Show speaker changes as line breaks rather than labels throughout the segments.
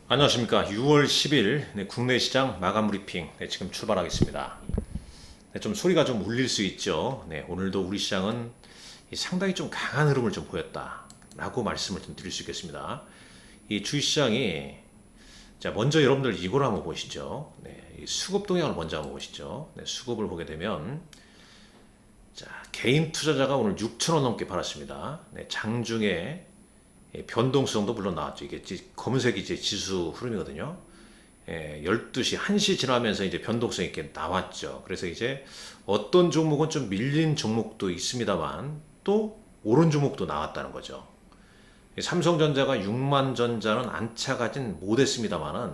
안녕하십니까. 6월 10일 국내 시장 마감 브리핑 지금 출발하겠습니다. 좀 소리가 좀 울릴 수 있죠. 오늘도 우리 시장은 상당히 좀 강한 흐름을 좀 보였다라고 말씀을 좀 드릴 수 있겠습니다. 이 주시장이 자 먼저 여러분들 이걸 한번 보시죠. 이 수급 동향을 먼저 한번 보시죠. 수급을 보게 되면 자 개인 투자자가 오늘 6천 원 넘게 팔았습니다. 장중에 변동성도 물론 나왔죠. 이게 검은색이 이제 지수 흐름이거든요. 12시, 1시 지나면서 이제 변동성 있게 나왔죠. 그래서 이제 어떤 종목은 좀 밀린 종목도 있습니다만 또 오른 종목도 나왔다는 거죠. 삼성전자가 6만 전자는 안착하진 못했습니다만은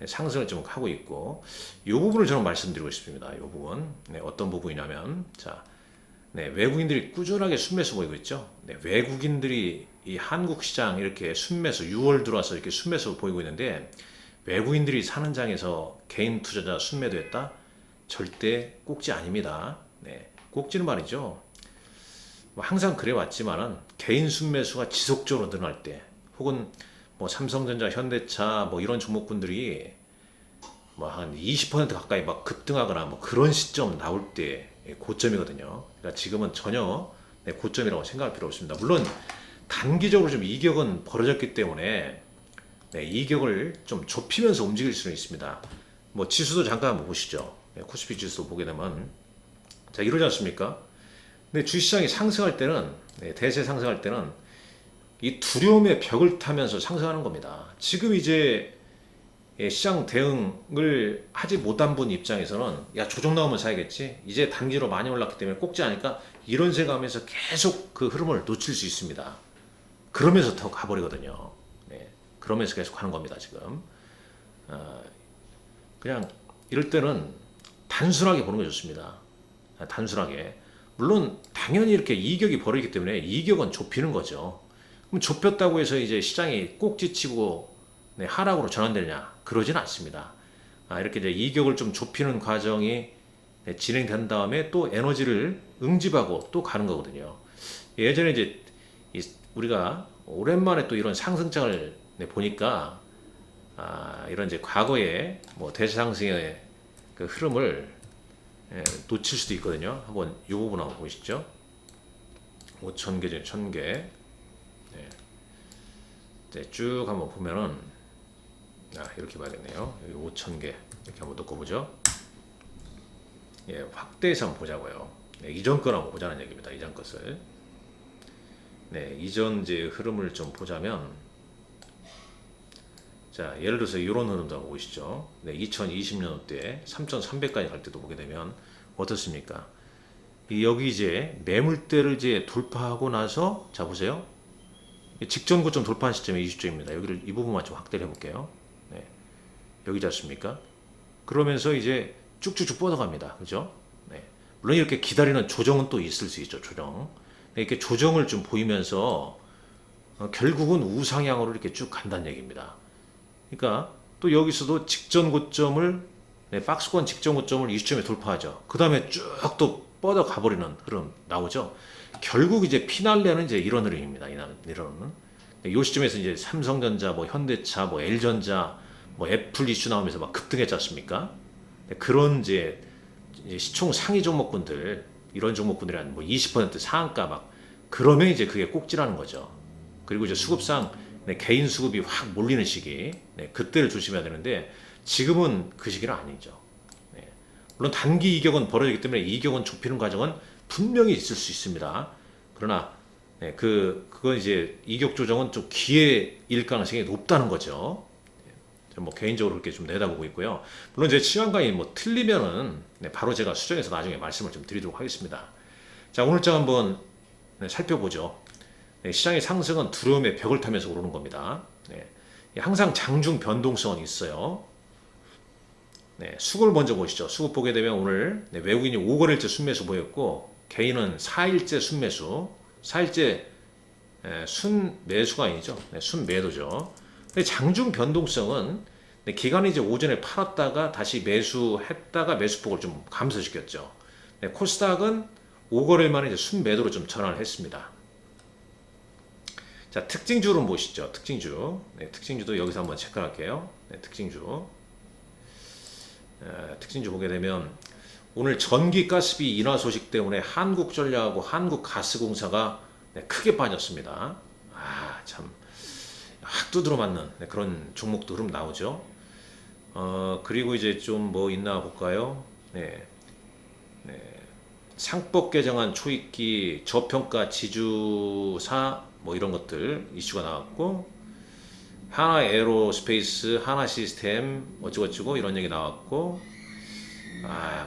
상승을 좀 하고 있고 이 부분을 저는 말씀드리고 싶습니다. 이 부분 어떤 부분이냐면 외국인들이 꾸준하게 순매수 보이고 있죠. 외국인들이 이 한국 시장 이렇게 순매수 6월 들어와서 이렇게 순매수 보이고 있는데 외국인들이 사는 장에서 개인 투자자 순매도했다? 절대 꼭지 아닙니다. 꼭지는 말이죠. 뭐 항상 그래 왔지만은 개인 순매수가 지속적으로 늘어날 때 혹은 뭐 삼성전자, 현대차 뭐 이런 종목군들이 뭐 한 20% 가까이 막 급등하거나 뭐 그런 시점 나올 때 고점이거든요. 그러니까 지금은 전혀 고점이라고 생각할 필요 없습니다. 물론 단기적으로 좀 이격은 벌어졌기 때문에 이격을 좀 좁히면서 움직일 수는 있습니다. 뭐 지수도 잠깐 한번 보시죠. 코스피 지수 보게 되면 자 이러지 않습니까? 근데 주시장이 상승할 때는 대세 상승할 때는 이 두려움의 벽을 타면서 상승하는 겁니다. 지금 이제 시장 대응을 하지 못한 분 입장에서는 야 조정 나오면 사야겠지 이제 단기로 많이 올랐기 때문에 꼭지 아닐까 이런 생각하면서 계속 그 흐름을 놓칠 수 있습니다. 그러면서 더 가버리거든요. 그러면서 계속 하는 겁니다. 지금 그냥 이럴 때는 단순하게 보는 게 좋습니다. 단순하게 물론 당연히 이렇게 이격이 벌어지기 때문에 이격은 좁히는 거죠. 그럼 좁혔다고 해서 이제 시장이 꼭지치고 하락으로 전환되느냐? 그러진 않습니다. 이렇게 이제 이격을 좀 좁히는 과정이 진행된 다음에 또 에너지를 응집하고 또 가는 거거든요. 예전에 이제 우리가 오랜만에 또 이런 상승장을 보니까 이런 이제 과거의 뭐 대상승의 그 흐름을 놓칠 수도 있거든요. 한번 이 부분 한번 보시죠. 5,000개 중에 1,000개 쭉 한번 보면은 이렇게 봐야겠네요. 여기 5,000개 이렇게 한번 놓고보죠. 확대해서 한번 보자고요. 이전 걸 한번 보자는 얘기입니다. 이전 것을. 이전 이제 흐름을 좀 보자면 자 예를 들어서 이런 흐름도 한번 보시죠. 2020년 때 3,300까지 갈 때도 보게 되면 어떻습니까? 여기 이제 매물대를 이제 돌파하고 나서 자 보세요. 직전 고점 돌파한 시점이 20점입니다. 여기를 이 부분만 좀 확대를 해볼게요. 여기지 않습니까? 그러면서 이제 쭉쭉쭉 뻗어갑니다. 그죠? 물론 이렇게 기다리는 조정은 또 있을 수 있죠. 조정. 이렇게 조정을 좀 보이면서 결국은 우상향으로 이렇게 쭉 간다는 얘기입니다. 그러니까 또 여기서도 직전 고점을 박스권 직전 고점을 20점에 돌파하죠. 그 다음에 쭉 또 뻗어 가버리는 흐름 나오죠. 결국 이제 피날레는 이제 이런 흐름입니다. 이런 흐름은. 이 시점에서 이제 삼성전자, 뭐 현대차, 뭐 LG전자, 뭐 애플 이슈 나오면서 막 급등했지 않습니까? 그런 이제 시총 상위 종목군들 이런 종목군들이 한 뭐 20% 상한가 막 그러면 이제 그게 꼭지라는 거죠. 그리고 이제 수급상 개인 수급이 확 몰리는 시기 그때를 조심해야 되는데 지금은 그 시기는 아니죠. 물론 단기 이격은 벌어지기 때문에 이격은 좁히는 과정은 분명히 있을 수 있습니다. 그러나 그건 이제 이격 조정은 좀 기회일 가능성이 높다는 거죠. 뭐 개인적으로 그렇게 좀 내다보고 있고요. 물론 제 시간감이 뭐 틀리면은 바로 제가 수정해서 나중에 말씀을 좀 드리도록 하겠습니다. 자 오늘장 한번 살펴보죠. 시장의 상승은 두려움의 벽을 타면서 오르는 겁니다. 항상 장중 변동성은 있어요. 수급을 먼저 보시죠. 수급 보게 되면 오늘 외국인이 5거래일째 순매수 보였고 개인은 4일째 순매수 4일째 순매수가 아니죠. 순매도죠. 근데 장중 변동성은 기관이 이제 오전에 팔았다가 다시 매수했다가 매수폭을 좀 감소시켰죠. 코스닥은 5거래일 만에 이제 순매도로 좀 전환을 했습니다. 자, 특징주를 보시죠. 특징주. 네, 특징주도 여기서 한번 체크할게요. 네, 특징주. 특징주 보게 되면 오늘 전기가스비 인하 소식 때문에 한국전력하고 한국가스공사가 네, 크게 빠졌습니다. 참 확 두드러 맞는 네, 그런 종목도 흐름 나오죠. 그리고 이제 좀 뭐 있나 볼까요? 네, 상법 개정안 초입기 저평가 지주사 뭐 이런 것들 이슈가 나왔고, 하나 에어로스페이스, 하나 시스템 어쩌고저쩌고 이런 얘기 나왔고,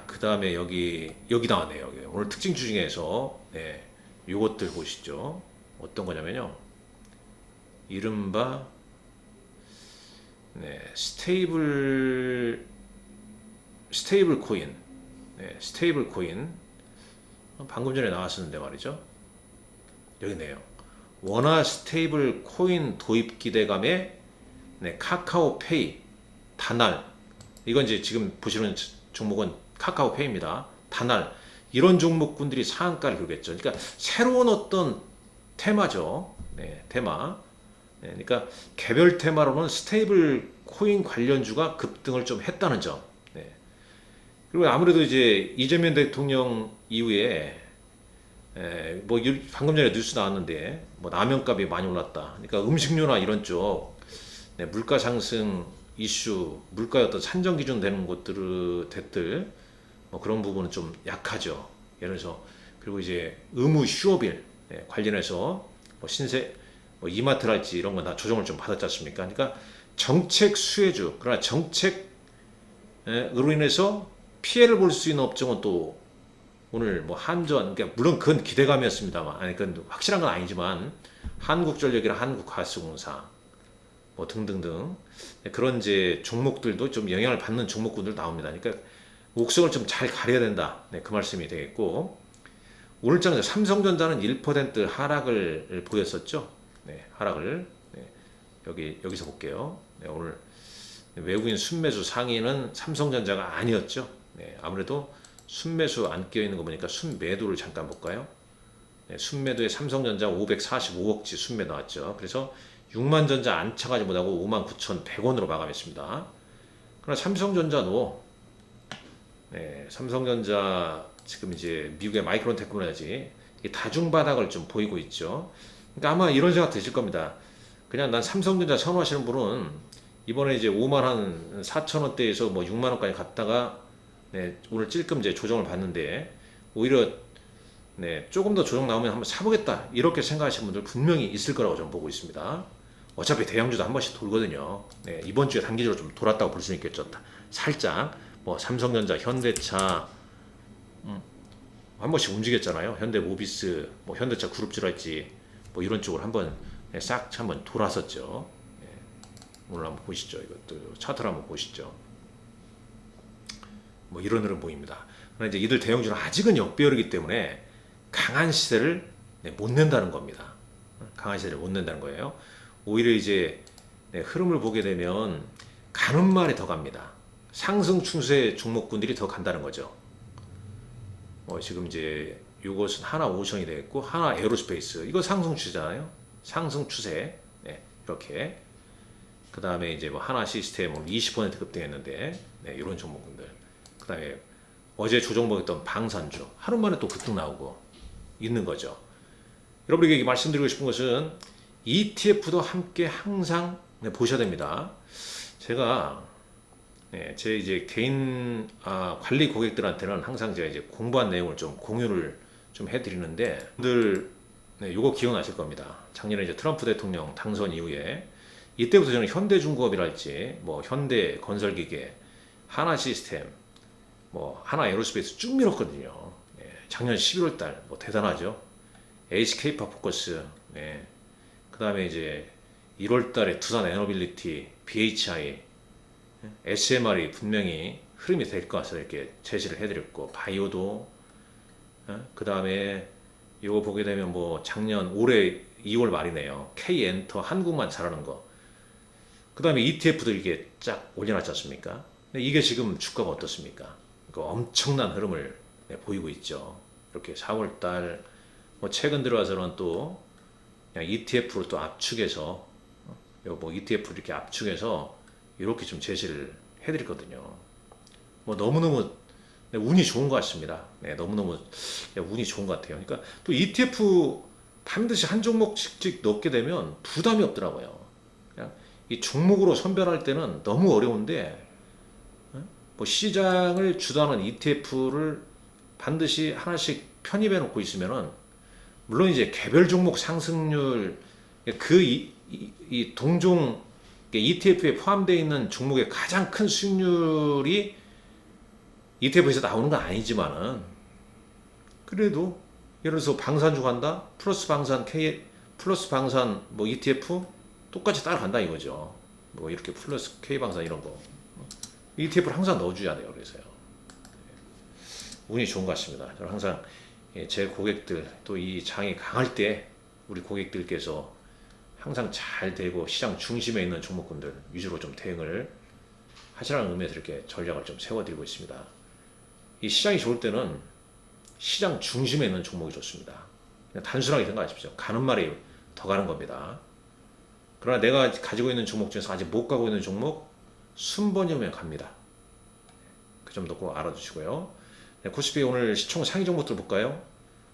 그 다음에 여기 나왔네요. 여기. 오늘 특징주 중에서 네, 요것들 보시죠. 어떤 거냐면요, 이른바 네, 스테이블 코인, 네, 스테이블 코인 방금 전에 나왔었는데 말이죠. 여기네요. 원화 스테이블 코인 도입 기대감에 네, 카카오페이 단알, 이건 이제 지금 보시는 종목은 카카오페이입니다. 단알, 이런 종목군들이 상한가를 그리겠죠. 그러니까 새로운 어떤 테마죠. 네, 테마. 네, 그러니까 개별 테마로는 스테이블 코인 관련주가 급등을 좀 했다는 점. 네. 그리고 아무래도 이제 이재명 대통령 이후에 뭐 방금 전에 뉴스 나왔는데 뭐 라면값이 많이 올랐다. 그러니까 음식료나 이런 쪽 네, 물가 상승 이슈, 물가의 어떤 산정 기준 되는 것들 뭐 그런 부분은 좀 약하죠. 예를 들어서 그리고 이제 의무 휴업일 네, 관련해서 뭐 신세 뭐 이마트랄지 이런 건 다 조정을 좀 받았지 않습니까? 그러니까 정책 수혜주, 그러나 정책으로 인해서 피해를 볼 수 있는 업종은 또 오늘 뭐 한전, 그러니까 물론 그건 기대감이었습니다만, 아니 그건 확실한 건 아니지만 한국전력이나 한국가스공사 뭐 등등등 그런 이제 종목들도 좀 영향을 받는 종목군들 나옵니다. 그러니까 옥석을 좀 잘 가려야 된다. 네, 그 말씀이 되겠고, 오늘 장에 삼성전자는 1% 하락을 보였었죠. 네, 하락을 여기서 볼게요. 네, 오늘 외국인 순매수 상위는 삼성전자가 아니었죠. 네, 아무래도 순매수 안 끼어 있는 거 보니까 순매도를 잠깐 볼까요? 네, 순매도에 삼성전자 545억치 순매 나왔죠. 그래서 6만 전자 안착하지 못하고 59,100원으로 마감했습니다. 그러나 삼성전자도 삼성전자 지금 이제 미국의 마이크론 테크놀로지 다중 바닥을 좀 보이고 있죠. 그러니까 아마 이런 생각 드실 겁니다. 그냥 난 삼성전자 선호하시는 분은 이번에 이제 5만 한 4천 원대에서 뭐 6만 원까지 갔다가 오늘 찔끔 이제 조정을 받는데 오히려 조금 더 조정 나오면 한번 사보겠다 이렇게 생각하시는 분들 분명히 있을 거라고 저는 보고 있습니다. 어차피 대형주도 한 번씩 돌거든요. 이번 주에 단기적으로 좀 돌았다고 볼 수 있겠죠. 살짝 뭐 삼성전자, 현대차 한 번씩 움직였잖아요. 현대모비스, 뭐 현대차 그룹주랄지 뭐 이런 쪽으로 한번 싹 한번 돌았었죠. 오늘 한번 보시죠. 이것도 차트를 한번 보시죠. 뭐 이런 흐름 보입니다. 그러나 이제 이들 대형주는 아직은 역배열이기 때문에 강한 시세를 못 낸다는 겁니다. 강한 시세를 못 낸다는 거예요. 오히려 이제 흐름을 보게 되면 가는 말에 더 갑니다. 상승 추세 종목군들이 더 간다는 거죠. 지금 이제 이것은 하나오션이 되겠고, 하나 에어로스페이스, 이거 상승 추세잖아요. 상승 추세. 이렇게. 그 다음에 이제 뭐 하나 시스템 20% 급등했는데, 이런 종목군들. 그 다음에 어제 조정먹었던 방산주, 하루 만에 또 급등 나오고 있는 거죠. 여러분에게 말씀드리고 싶은 것은 ETF도 함께 항상 보셔야 됩니다. 제가 제 이제 개인 관리 고객들한테는 항상 제가 이제 공부한 내용을 좀 공유를 좀 해드리는데, 분들 요거 기억나실 겁니다. 작년에 이제 트럼프 대통령 당선 이후에 이때부터 저는 현대중공업이랄지 뭐 현대건설기계, 하나시스템, 뭐 하나에어로스페이스 쭉 밀었거든요. 작년 11월달 뭐 대단하죠. HK파포커스, 그 다음에 이제 1월달에 두산에너빌리티, BHI, SMR이 분명히 흐름이 될 것 같아서 이렇게 제시를 해드렸고, 바이오도, 그 다음에 이거 보게 되면 뭐 작년 올해 2월 말이네요. K엔터 한국만 잘하는 거. 그 다음에 ETF도 이렇게 쫙 올려놨지 않습니까? 근데 이게 지금 주가가 어떻습니까? 그러니까 엄청난 흐름을 보이고 있죠. 이렇게 4월달, 뭐 최근 들어와서는 또 그냥 ETF로 또 압축해서 뭐 ETF 이렇게 압축해서 이렇게 좀 제시를 해드렸거든요. 뭐 너무너무 운이 좋은 것 같습니다. 네, 너무너무 운이 좋은 것 같아요. 그러니까 또 ETF 반드시 한 종목씩 넣게 되면 부담이 없더라고요. 그냥 이 종목으로 선별할 때는 너무 어려운데 뭐 시장을 주도하는 ETF를 반드시 하나씩 편입해 놓고 있으면은 물론 이제 개별 종목 상승률 이 동종 ETF에 포함되어 있는 종목의 가장 큰 수익률이 ETF에서 나오는 건 아니지만은 그래도 예를 들어서 방산주 간다 플러스 방산 K 플러스 방산 뭐 ETF 똑같이 따라간다 이거죠. 뭐 이렇게 플러스 K 방산 이런 거 ETF를 항상 넣어주잖아요. 그래서요. 운이 좋은 것 같습니다. 저는 항상 제 고객들 또 이 장이 강할 때 우리 고객들께서 항상 잘 되고 시장 중심에 있는 종목군들 위주로 좀 대응을 하시라는 의미에서 이렇게 전략을 좀 세워드리고 있습니다. 이 시장이 좋을 때는 시장 중심에 있는 종목이 좋습니다. 그냥 단순하게 생각하십시오. 가는 말이 더 가는 겁니다. 그러나 내가 가지고 있는 종목 중에서 아직 못 가고 있는 종목 순번이면 갑니다. 그 점도 꼭 알아두시고요. 네, 코스피 오늘 시총 상위 종목들 볼까요?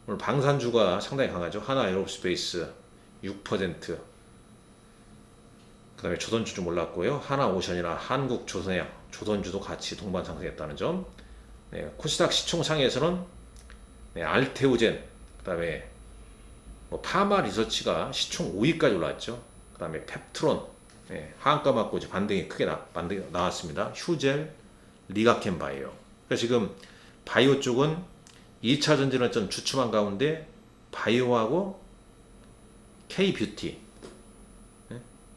오늘 방산주가 상당히 강하죠. 하나 에어로스페이스 6%, 그 다음에 조선주 좀 올랐고요. 하나오션이나 한국조선해양, 조선주도 같이 동반 상승했다는 점. 네, 코스닥 시총 상위에서는 네, 알테오젠, 그 다음에 뭐 파마 리서치가 시총 5위까지 올랐죠. 그 다음에 펩트론, 네, 하한가 맞고 이제 반등이 크게 나왔습니다. 휴젤, 리가켄 바이오. 그러니까 지금 바이오 쪽은 2차 전지는 좀 주춤한 가운데 바이오하고 K뷰티,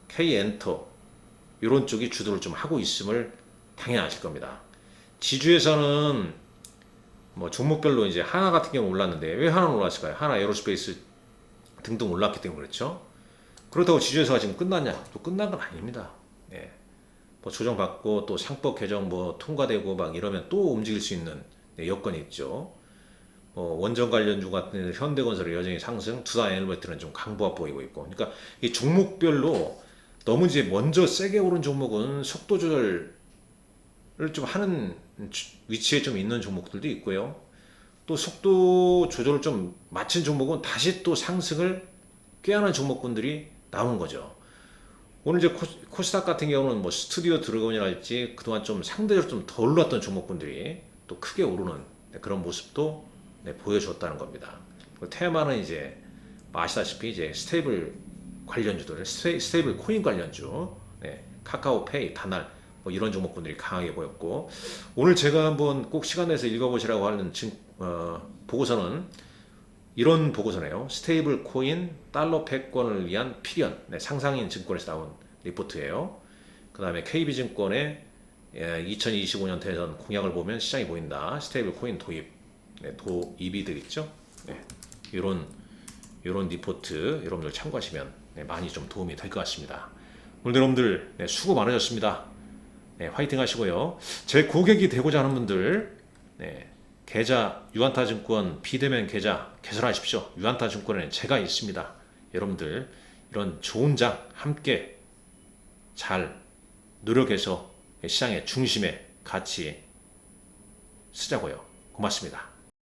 K엔터 이런 쪽이 주도를 좀 하고 있음을 당연히 아실 겁니다. 지주에서는 뭐 종목별로 이제 하나 같은 경우 올랐는데 왜 하나는 올랐을까요? 하나 에어로스페이스 등등 올랐기 때문에 그렇죠. 그렇다고 지주에서가 지금 끝났냐? 또 끝난 건 아닙니다. 네. 뭐 조정받고 또 상법 개정 뭐 통과되고 막 이러면 또 움직일 수 있는 여건이 있죠. 원전 관련주 같은 현대건설의 여전히 상승, 두산에너베이트는 좀 강보합 보이고 있고. 그러니까 이 종목별로 너무 이제 먼저 세게 오른 종목은 속도 조절을 좀 하는 위치에 좀 있는 종목들도 있고요. 또 속도 조절을 좀 마친 종목은 다시 또 상승을 꾀하는 종목군들이 나오는 거죠. 오늘 이제 코스닥 같은 경우는 뭐 스튜디오 드래곤이랄지 그동안 좀 상대적으로 좀 덜 올랐던 종목군들이 또 크게 오르는 그런 모습도 보여줬다는 겁니다. 테마는 이제 아시다시피 이제 스테이블 관련주들, 스테이블 코인 관련주, 카카오페이, 다날 뭐 이런 종목군들이 강하게 보였고, 오늘 제가 한번 꼭 시간 내서 읽어보시라고 하는 보고서는 이런 보고서네요. 스테이블 코인 달러 패권을 위한 필연, 상상인 증권에서 나온 리포트예요. 그 다음에 KB증권의 2025년 대선 공약을 보면 시장이 보인다. 스테이블 코인 도입이 되겠죠. 이런 리포트 여러분들 참고하시면 많이 좀 도움이 될 것 같습니다. 오늘 여러분들 수고 많으셨습니다. 화이팅 하시고요. 제 고객이 되고자 하는 분들 계좌 유한타증권 비대면 계좌 개설하십시오. 유한타증권에는 제가 있습니다. 여러분들 이런 좋은 장 함께 잘 노력해서 시장의 중심에 같이 쓰자고요. 고맙습니다.